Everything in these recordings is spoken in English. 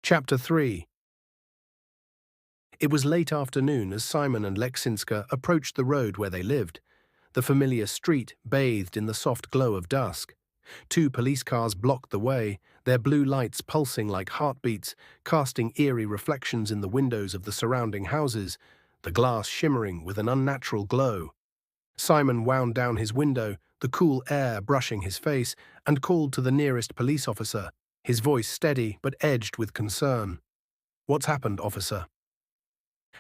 Chapter 3. It was late afternoon as Simon and Lechsinska approached the road where they lived. The familiar street bathed in the soft glow of dusk. Two police cars blocked the way, their blue lights pulsing like heartbeats, casting eerie reflections in the windows of the surrounding houses, the glass shimmering with an unnatural glow. Simon wound down his window, the cool air brushing his face, and called to the nearest police officer, his voice steady but edged with concern. "What's happened, officer?"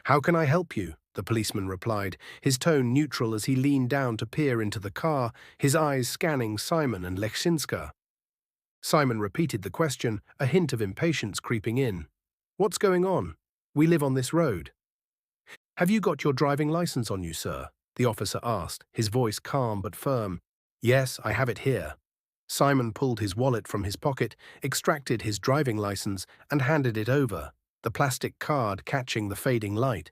"How can I help you?" the policeman replied, his tone neutral as he leaned down to peer into the car, his eyes scanning Simon and Lechsinska. Simon repeated the question, a hint of impatience creeping in. "What's going on? We live on this road." "Have you got your driving license on you, sir?" the officer asked, his voice calm but firm. "Yes, I have it here." Simon pulled his wallet from his pocket, extracted his driving license, and handed it over, the plastic card catching the fading light.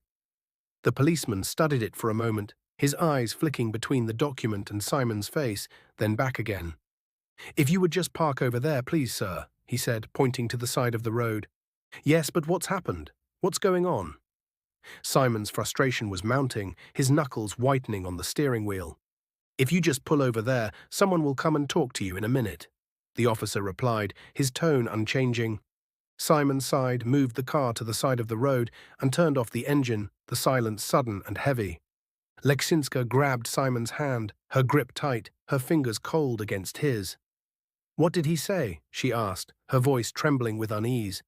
The policeman studied it for a moment, his eyes flicking between the document and Simon's face, then back again. "If you would just park over there, please, sir," he said, pointing to the side of the road. "Yes, but what's happened? What's going on?" Simon's frustration was mounting, his knuckles whitening on the steering wheel. "If you just pull over there, someone will come and talk to you in a minute," the officer replied, his tone unchanging. Simon sighed, moved the car to the side of the road, and turned off the engine, the silence sudden and heavy. Lechsinska grabbed Simon's hand, her grip tight, her fingers cold against his. "What did he say?" she asked, her voice trembling with unease.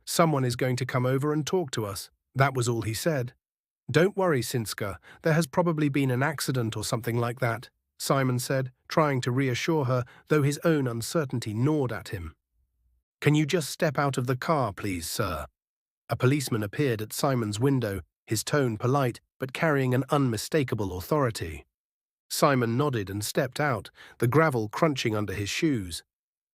"Someone is going to come over and talk to us. That was all he said." "Don't worry, Sinska, there has probably been an accident or something like that," Simon said, trying to reassure her, though his own uncertainty gnawed at him. "Can you just step out of the car, please, sir?" A policeman appeared at Simon's window, his tone polite, but carrying an unmistakable authority. Simon nodded and stepped out, the gravel crunching under his shoes.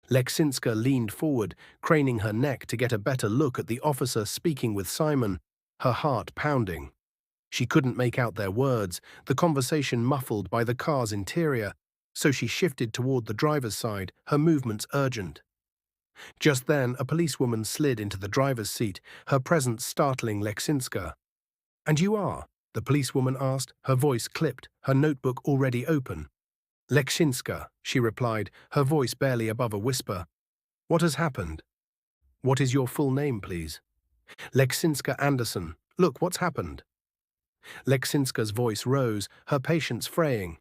Lechsinska leaned forward, craning her neck to get a better look at the officer speaking with Simon, her heart pounding. She couldn't make out their words, the conversation muffled by the car's interior, so she shifted toward the driver's side, her movements urgent. Just then, a policewoman slid into the driver's seat, her presence startling Lechsinska. "And you are?" the policewoman asked, her voice clipped, her notebook already open. "Lechsinska," she replied, her voice barely above a whisper. "What has happened?" "What is your full name, please?" "Lechsinska Anderson. Look, what's happened?" Lechsinska's voice rose, her patience fraying.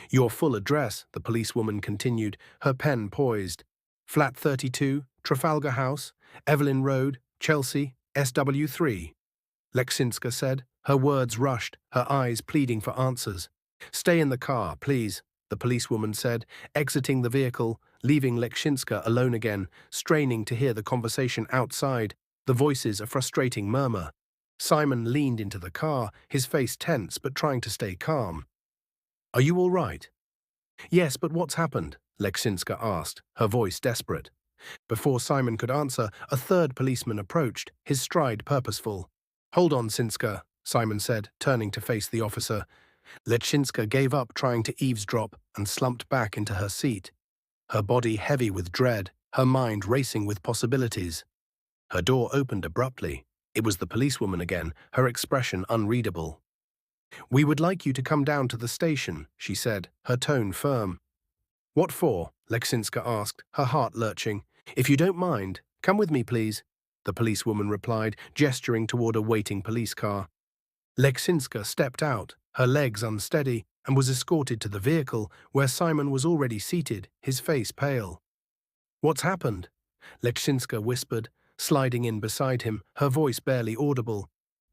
"Your full address," the policewoman continued, her pen poised. "Flat 32, Trafalgar House, Evelyn Road, Chelsea, SW3. Lechsinska said, her words rushed, her eyes pleading for answers. "Stay in the car, please," the policewoman said, exiting the vehicle, leaving Lechsinska alone again, straining to hear the conversation outside, the voices a frustrating murmur. Simon leaned into the car, his face tense but trying to stay calm. "Are you all right?" "Yes, but what's happened?" Lechsinska asked, her voice desperate. Before Simon could answer, a third policeman approached, his stride purposeful. "Hold on, Sinska," Simon said, turning to face the officer. Lechsinska gave up trying to eavesdrop and slumped back into her seat, her body heavy with dread, her mind racing with possibilities. Her door opened abruptly. It was the policewoman again, her expression unreadable. "We would like you to come down to the station," she said, her tone firm. "What for?" Lechsinska asked, her heart lurching. "If you don't mind, come with me, please," the policewoman replied, gesturing toward a waiting police car. Lechsinska stepped out, her legs unsteady, and was escorted to the vehicle, where Simon was already seated, his face pale. "What's happened?" Lechsinska whispered, sliding in beside him, her voice barely audible.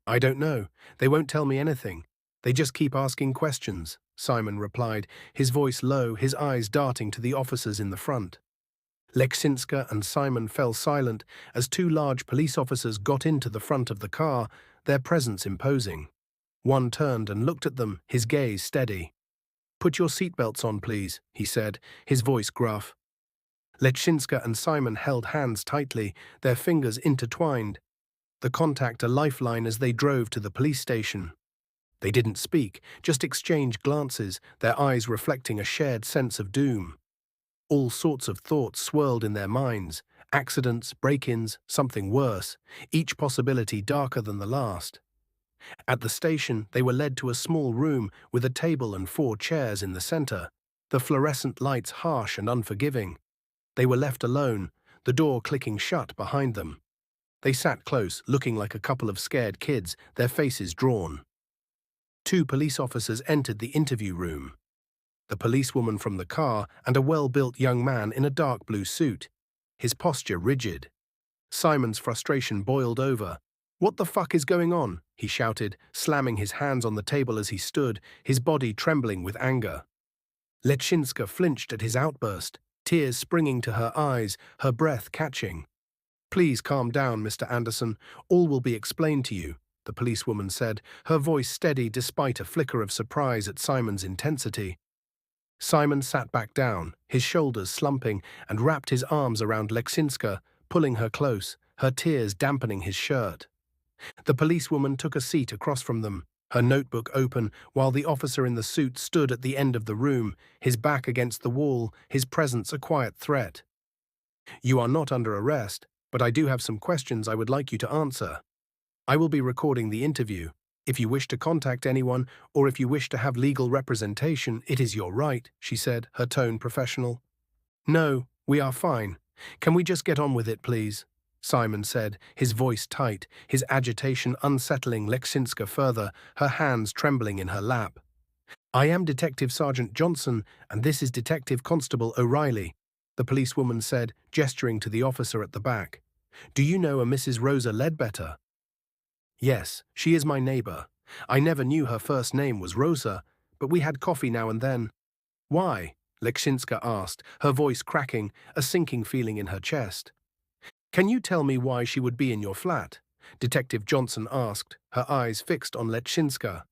"I don't know. They won't tell me anything. They just keep asking questions," Simon replied, his voice low, his eyes darting to the officers in the front. Lechsinska and Simon fell silent as two large police officers got into the front of the car, their presence imposing. One turned and looked at them, his gaze steady. "Put your seatbelts on, please," he said, his voice gruff. Lechsinska and Simon held hands tightly, their fingers intertwined, the contact a lifeline as they drove to the police station. They didn't speak, just exchanged glances, their eyes reflecting a shared sense of doom. All sorts of thoughts swirled in their minds, Accidents, break-ins, something worse, each possibility darker than the last. At the station, they were led to a small room with a table and 4 chairs in the center, the fluorescent lights harsh and unforgiving. They were left alone, the door clicking shut behind them. They sat close, looking like a couple of scared kids, their faces drawn. 2 police officers entered the interview room. The policewoman from the car and a well-built young man in a dark blue suit, his posture rigid. Simon's frustration boiled over. "What the fuck is going on?" he shouted, slamming his hands on the table as he stood, his body trembling with anger. Lechsinska flinched at his outburst, tears springing to her eyes, her breath catching. "Please calm down, Mr. Anderson. All will be explained to you," the policewoman said, her voice steady despite a flicker of surprise at Simon's intensity. Simon sat back down, his shoulders slumping, and wrapped his arms around Lechsinska, pulling her close, her tears dampening his shirt. The policewoman took a seat across from them, her notebook open, while the officer in the suit stood at the end of the room, his back against the wall, his presence a quiet threat. "You are not under arrest, but I do have some questions I would like you to answer. I will be recording the interview. If you wish to contact anyone, or if you wish to have legal representation, it is your right," she said, her tone professional. "No, we are fine. Can we just get on with it, please?" Simon said, his voice tight, his agitation unsettling Lechsinska further, her hands trembling in her lap. "I am Detective Sergeant Johnson, and this is Detective Constable O'Reilly," the policewoman said, gesturing to the officer at the back. "Do you know a Mrs. Rosa Ledbetter?" "Yes, she is my neighbor. I never knew her first name was Rosa, but we had coffee now and then." "Why?" Lechsinska asked, her voice cracking, a sinking feeling in her chest. "Can you tell me why she would be in your flat?" Detective Johnson asked, her eyes fixed on Lechsinska.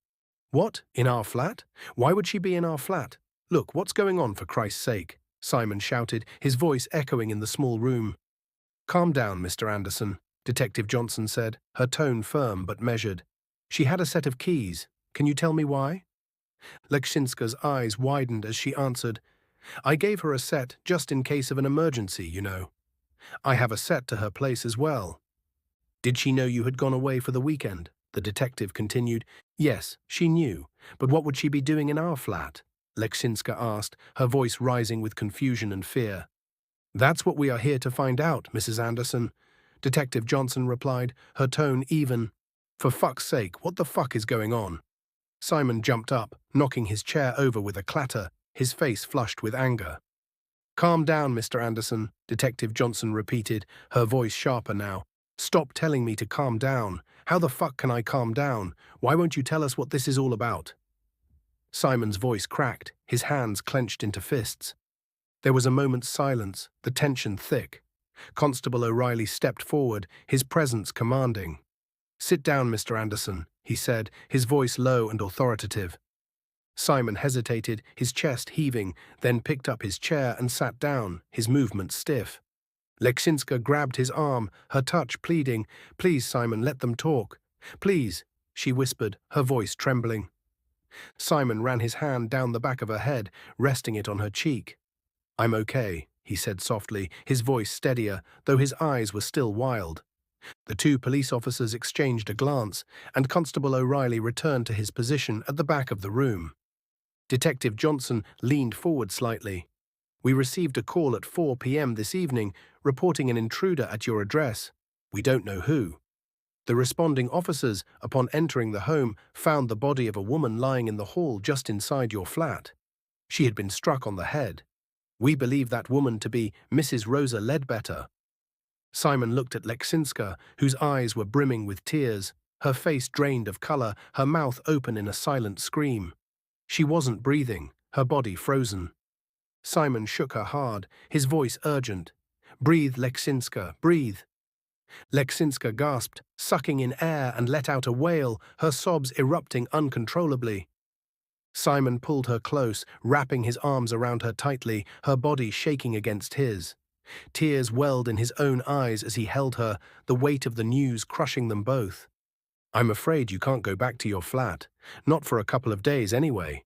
"What? In our flat? Why would she be in our flat? Look, what's going on, for Christ's sake?" Simon shouted, his voice echoing in the small room. "Calm down, Mr. Anderson," Detective Johnson said, her tone firm but measured. "She had a set of keys. Can you tell me why?" Lechsinska's eyes widened as she answered, "I gave her a set just in case of an emergency, you know. I have a set to her place as well." "Did she know you had gone away for the weekend?" the detective continued. "Yes, she knew. But what would she be doing in our flat?" Lechsinska asked, her voice rising with confusion and fear. "That's what we are here to find out, Mrs. Anderson," Detective Johnson replied, her tone even. "For fuck's sake, what the fuck is going on?" Simon jumped up, knocking his chair over with a clatter, his face flushed with anger. "Calm down, Mr. Anderson," Detective Johnson repeated, her voice sharper now. "Stop telling me to calm down. How the fuck can I calm down? Why won't you tell us what this is all about?" Simon's voice cracked, his hands clenched into fists. There was a moment's silence, the tension thick. Constable O'Reilly stepped forward, his presence commanding. "Sit down, Mr. Anderson," he said, his voice low and authoritative. Simon hesitated, his chest heaving, then picked up his chair and sat down, his movements stiff. Lechsinska grabbed his arm, her touch pleading. "Please, Simon, let them talk. Please," she whispered, her voice trembling. Simon ran his hand down the back of her head, resting it on her cheek. "I'm okay," he said softly, his voice steadier, though his eyes were still wild. The 2 police officers exchanged a glance, and Constable O'Reilly returned to his position at the back of the room. Detective Johnson leaned forward slightly. "We received a call at 4 p.m. this evening, reporting an intruder at your address. We don't know who. The responding officers, upon entering the home, found the body of a woman lying in the hall just inside your flat. She had been struck on the head. We believe that woman to be Mrs. Rosa Ledbetter." Simon looked at Lechsinska, whose eyes were brimming with tears, her face drained of color, her mouth open in a silent scream. She wasn't breathing, her body frozen. Simon shook her hard, his voice urgent. "Breathe, Lechsinska, breathe." Lechsinska gasped, sucking in air, and let out a wail, her sobs erupting uncontrollably. Simon pulled her close, wrapping his arms around her tightly, her body shaking against his. Tears welled in his own eyes as he held her, the weight of the news crushing them both. "I'm afraid you can't go back to your flat. Not for a couple of days, anyway.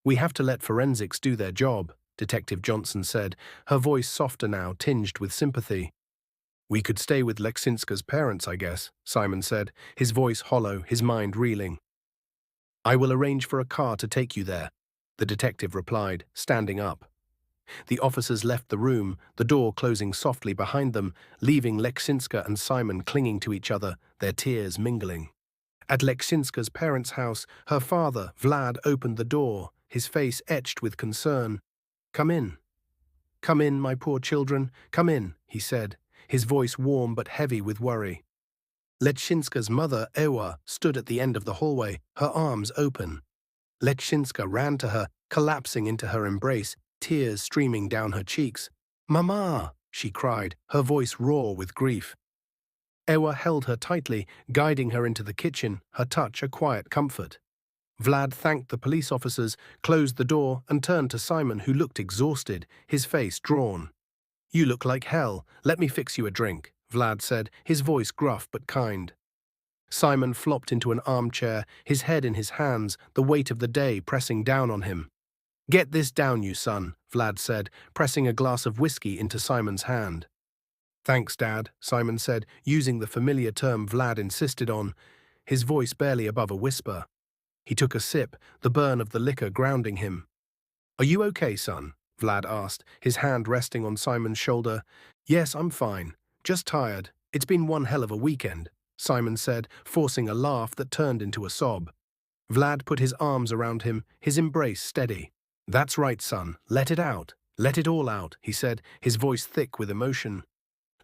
We have to let forensics do their job," Detective Johnson said, her voice softer now, tinged with sympathy. We could stay with Lechsinska's parents, I guess, Simon said, his voice hollow, his mind reeling. I will arrange for a car to take you there, the detective replied, standing up. The officers left the room, the door closing softly behind them, leaving Lechsinska and Simon clinging to each other, their tears mingling. At Lechsinska's parents' house, her father, Vlad, opened the door, his face etched with concern. Come in. Come in, my poor children, come in, he said, his voice warm but heavy with worry. Lechsinska's mother, Ewa, stood at the end of the hallway, her arms open. Lechsinska ran to her, collapsing into her embrace, tears streaming down her cheeks. Mama, she cried, her voice raw with grief. Ewa held her tightly, guiding her into the kitchen, her touch a quiet comfort. Vlad thanked the police officers, closed the door, and turned to Simon, who looked exhausted, his face drawn. You look like hell. Let me fix you a drink, Vlad said, his voice gruff but kind. Simon flopped into an armchair, his head in his hands, the weight of the day pressing down on him. Get this down, you son, Vlad said, pressing a glass of whiskey into Simon's hand. Thanks, Dad, Simon said, using the familiar term Vlad insisted on, his voice barely above a whisper. He took a sip, the burn of the liquor grounding him. Are you okay, son? Vlad asked, his hand resting on Simon's shoulder. Yes, I'm fine. Just tired. It's been one hell of a weekend, Simon said, forcing a laugh that turned into a sob. Vlad put his arms around him, his embrace steady. That's right, son. Let it out. Let it all out, he said, his voice thick with emotion.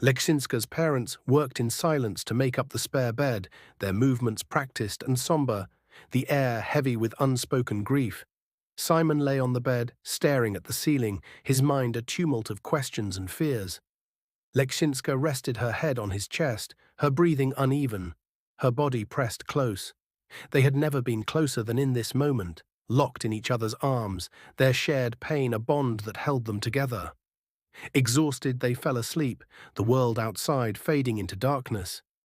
Lechsinska's parents worked in silence to make up the spare bed, their movements practiced and somber, the air heavy with unspoken grief. Simon lay on the bed, staring at the ceiling, his mind a tumult of questions and fears. Lechsinska rested her head on his chest, her breathing uneven, her body pressed close. They had never been closer than in this moment, locked in each other's arms, their shared pain a bond that held them together. Exhausted, they fell asleep, the world outside fading into darkness.